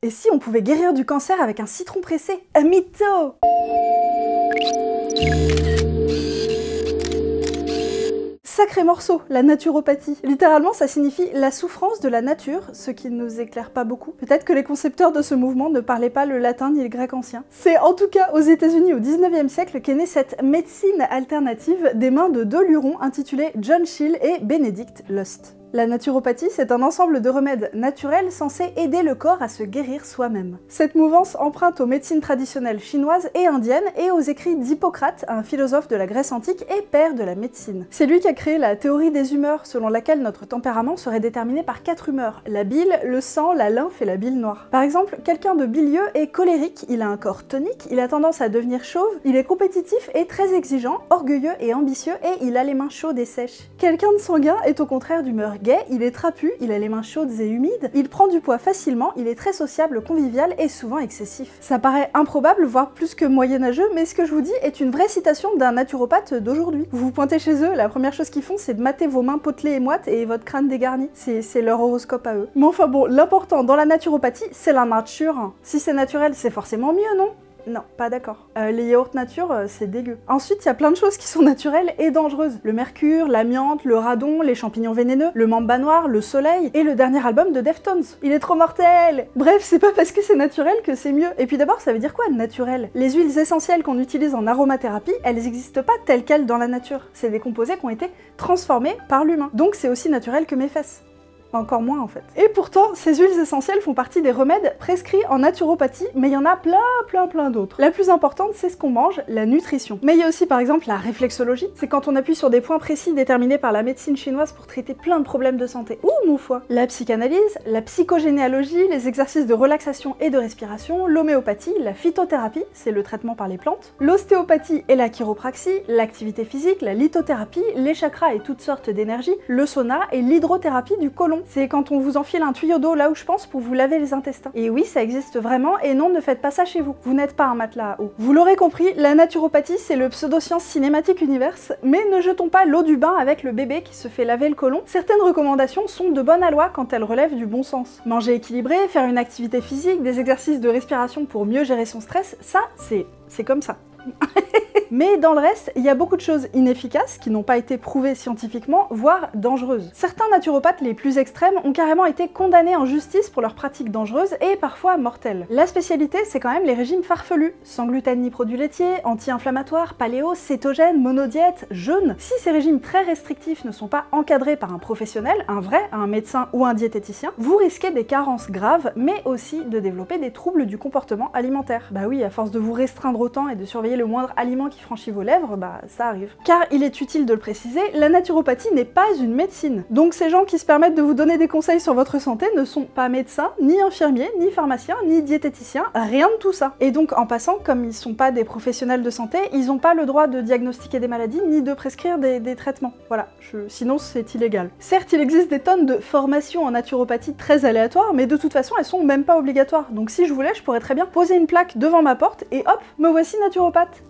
Et si on pouvait guérir du cancer avec un citron pressé? Un mytho! Sacré morceau, la naturopathie. Littéralement, ça signifie la souffrance de la nature, ce qui ne nous éclaire pas beaucoup. Peut-être que les concepteurs de ce mouvement ne parlaient pas le latin ni le grec ancien. C'est en tout cas aux États-Unis au 19e siècle qu'est née cette médecine alternative des mains de deux lurons intitulés John Shiel et Benedict Lust. La naturopathie, c'est un ensemble de remèdes naturels censés aider le corps à se guérir soi-même. Cette mouvance emprunte aux médecines traditionnelles chinoises et indiennes et aux écrits d'Hippocrate, un philosophe de la Grèce antique et père de la médecine. C'est lui qui a créé la théorie des humeurs, selon laquelle notre tempérament serait déterminé par 4 humeurs: la bile, le sang, la lymphe et la bile noire. Par exemple, quelqu'un de bilieux est colérique, il a un corps tonique, il a tendance à devenir chauve, il est compétitif et très exigeant, orgueilleux et ambitieux et il a les mains chaudes et sèches. Quelqu'un de sanguin est au contraire d'humeur gay, il est trapu, il a les mains chaudes et humides, il prend du poids facilement, il est très sociable, convivial et souvent excessif. Ça paraît improbable, voire plus que moyenâgeux, mais ce que je vous dis est une vraie citation d'un naturopathe d'aujourd'hui. Vous vous pointez chez eux, la première chose qu'ils font c'est de mater vos mains potelées et moites et votre crâne dégarni. C'est leur horoscope à eux. Mais enfin bon, l'important dans la naturopathie, c'est la nature. Si c'est naturel, c'est forcément mieux, non ? Non, pas d'accord. Les yaourts nature, c'est dégueu. Ensuite, il y a plein de choses qui sont naturelles et dangereuses. Le mercure, l'amiante, le radon, les champignons vénéneux, le mamba noir, le soleil, et le dernier album de Deftones. Il est trop mortel! Bref, c'est pas parce que c'est naturel que c'est mieux. Et puis d'abord, ça veut dire quoi, naturel? Les huiles essentielles qu'on utilise en aromathérapie, elles n'existent pas telles quelles dans la nature. C'est des composés qui ont été transformés par l'humain. Donc c'est aussi naturel que mes fesses. Encore moins en fait. Et pourtant, ces huiles essentielles font partie des remèdes prescrits en naturopathie, mais il y en a plein d'autres. La plus importante, c'est ce qu'on mange, la nutrition. Mais il y a aussi par exemple la réflexologie, c'est quand on appuie sur des points précis déterminés par la médecine chinoise pour traiter plein de problèmes de santé. Ouh mon foie! La psychanalyse, la psychogénéalogie, les exercices de relaxation et de respiration, l'homéopathie, la phytothérapie, c'est le traitement par les plantes, l'ostéopathie et la chiropraxie, l'activité physique, la lithothérapie, les chakras et toutes sortes d'énergies, le sauna et l'hydrothérapie du côlon. C'est quand on vous enfile un tuyau d'eau là où je pense pour vous laver les intestins. Et oui, ça existe vraiment, et non, ne faites pas ça chez vous. Vous n'êtes pas un matelas à eau. Vous l'aurez compris, la naturopathie, c'est le pseudo-science cinématique universe, mais ne jetons pas l'eau du bain avec le bébé qui se fait laver le côlon. Certaines recommandations sont de bonne aloi quand elles relèvent du bon sens. Manger équilibré, faire une activité physique, des exercices de respiration pour mieux gérer son stress, ça, c'est comme ça. Mais dans le reste, il y a beaucoup de choses inefficaces qui n'ont pas été prouvées scientifiquement, voire dangereuses. Certains naturopathes les plus extrêmes ont carrément été condamnés en justice pour leurs pratiques dangereuses et parfois mortelles. La spécialité, c'est quand même les régimes farfelus, sans gluten ni produits laitiers, anti-inflammatoires, paléo, cétogène, monodiète, jeûne. Si ces régimes très restrictifs ne sont pas encadrés par un professionnel, un médecin ou un diététicien, vous risquez des carences graves, mais aussi de développer des troubles du comportement alimentaire. Bah oui, à force de vous restreindre autant et de surveiller le moindre aliment qui franchit vos lèvres, bah ça arrive. Car il est utile de le préciser, la naturopathie n'est pas une médecine. Donc ces gens qui se permettent de vous donner des conseils sur votre santé ne sont pas médecins, ni infirmiers, ni pharmaciens, ni diététiciens, rien de tout ça. Et donc en passant, comme ils sont pas des professionnels de santé, ils ont pas le droit de diagnostiquer des maladies, ni de prescrire des traitements. Voilà, sinon c'est illégal. Certes, il existe des tonnes de formations en naturopathie très aléatoires, mais de toute façon elles sont même pas obligatoires. Donc si je voulais, je pourrais très bien poser une plaque devant ma porte et hop, me voici naturopathe.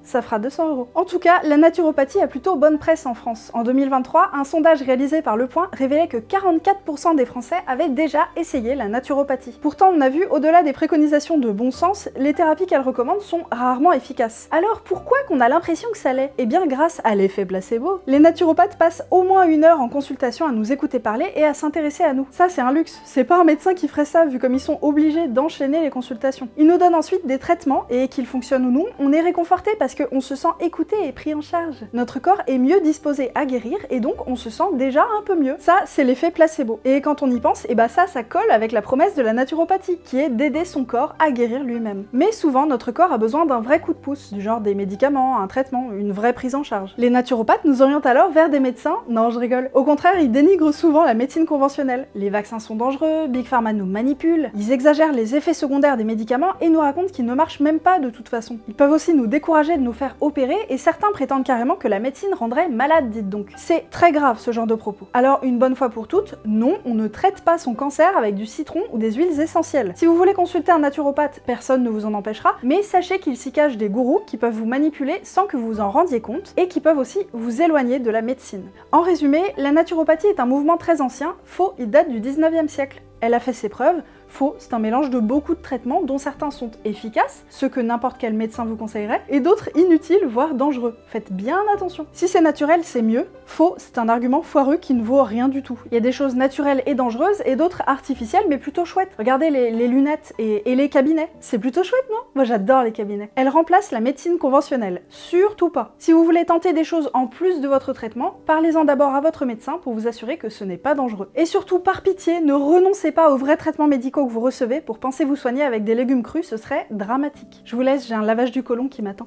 Ça fera 200 €. En tout cas, la naturopathie a plutôt bonne presse en France. En 2023, un sondage réalisé par Le Point révélait que 44% des Français avaient déjà essayé la naturopathie. Pourtant, on a vu, au-delà des préconisations de bon sens, les thérapies qu'elle recommande sont rarement efficaces. Alors pourquoi qu'on a l'impression que ça l'est? Eh bien grâce à l'effet placebo. Les naturopathes passent au moins 1 heure en consultation à nous écouter parler et à s'intéresser à nous. Ça c'est un luxe. C'est pas un médecin qui ferait ça, vu comme ils sont obligés d'enchaîner les consultations. Ils nous donnent ensuite des traitements, et qu'ils fonctionnent ou non, on est réconforté parce qu'on se sent écouté et pris en charge. Notre corps est mieux disposé à guérir et donc on se sent déjà un peu mieux. Ça, c'est l'effet placebo. Et quand on y pense, et bah ça colle avec la promesse de la naturopathie, qui est d'aider son corps à guérir lui-même. Mais souvent, notre corps a besoin d'un vrai coup de pouce, du genre des médicaments, un traitement, une vraie prise en charge. Les naturopathes nous orientent alors vers des médecins. Non, je rigole. Au contraire, ils dénigrent souvent la médecine conventionnelle. Les vaccins sont dangereux, Big Pharma nous manipule, ils exagèrent les effets secondaires des médicaments et nous racontent qu'ils ne marchent même pas de toute façon. Ils peuvent aussi nous décourager de nous faire opérer, et certains prétendent carrément que la médecine rendrait malade, dites donc. C'est très grave ce genre de propos. Alors une bonne fois pour toutes, non, on ne traite pas son cancer avec du citron ou des huiles essentielles. Si vous voulez consulter un naturopathe, personne ne vous en empêchera, mais sachez qu'il s'y cache des gourous qui peuvent vous manipuler sans que vous vous en rendiez compte, et qui peuvent aussi vous éloigner de la médecine. En résumé, la naturopathie est un mouvement très ancien, faux, il date du 19e siècle. Elle a fait ses preuves, Faux, c'est un mélange de beaucoup de traitements dont certains sont efficaces, ceux que n'importe quel médecin vous conseillerait, et d'autres inutiles, voire dangereux. Faites bien attention. Si c'est naturel, c'est mieux. Faux, c'est un argument foireux qui ne vaut rien du tout. Il y a des choses naturelles et dangereuses et d'autres artificielles mais plutôt chouettes. Regardez les lunettes et les cabinets. C'est plutôt chouette, non? Moi j'adore les cabinets. Elles remplacent la médecine conventionnelle. Surtout pas. Si vous voulez tenter des choses en plus de votre traitement, parlez-en d'abord à votre médecin pour vous assurer que ce n'est pas dangereux. Et surtout, par pitié, ne renoncez pas aux vrais traitements médicaux que vous recevez pour penser vous soigner avec des légumes crus, ce serait dramatique. Je vous laisse, j'ai un lavage du côlon qui m'attend.